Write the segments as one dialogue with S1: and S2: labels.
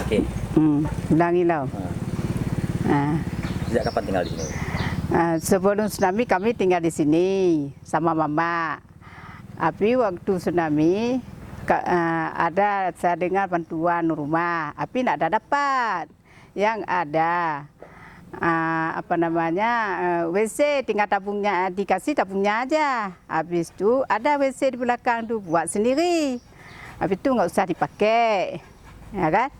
S1: Oke.
S2: Gunung Ilau.
S1: Sejak kapan tinggal di sini?
S2: Sebelum tsunami kami tinggal di sini sama mama. Tapi waktu tsunami ada saya dengar bantuan rumah, tapi tidak ada dapat. Yang ada WC tinggal tabungnya, dikasih tabungnya aja. Habis itu ada WC di belakang tuh buat sendiri. Habis itu nggak usah dipakai, ya kan?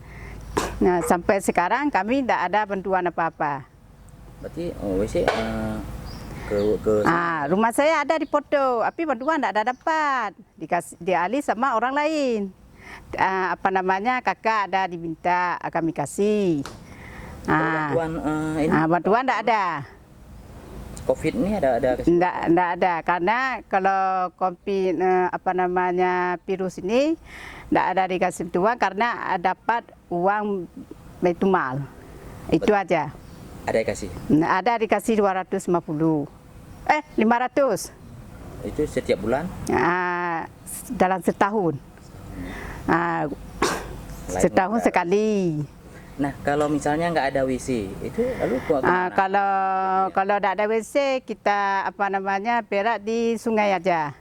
S2: Nah, sampai sekarang kami tidak ada bantuan apa-apa.
S1: Berarti WC ke
S2: Rumah saya ada di foto, tapi bantuan tidak ada dapat, dialih sama orang lain. Kakak ada diminta kami kasih. Bantuan tidak ada.
S1: COVID ini ada
S2: Tidak ada, karena kalau virus ini tidak ada dikasih bantuan karena dapat uang Baitulmal. Itu aja.
S1: Ada dikasih?
S2: Ada dikasih 500.
S1: Itu setiap bulan?
S2: Dalam setahun. Setahun sekali.
S1: Nah, kalau misalnya nggak ada WC, itu lalu
S2: kalau tidak ada WC, kita berak di sungai aja.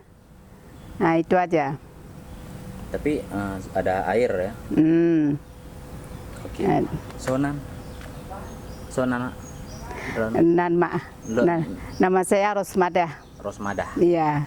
S2: Nah, itu aja.
S1: Tapi ada air ya? Oke. Sonan.
S2: Nama saya Rosmada.
S1: Rosmada.
S2: Iya.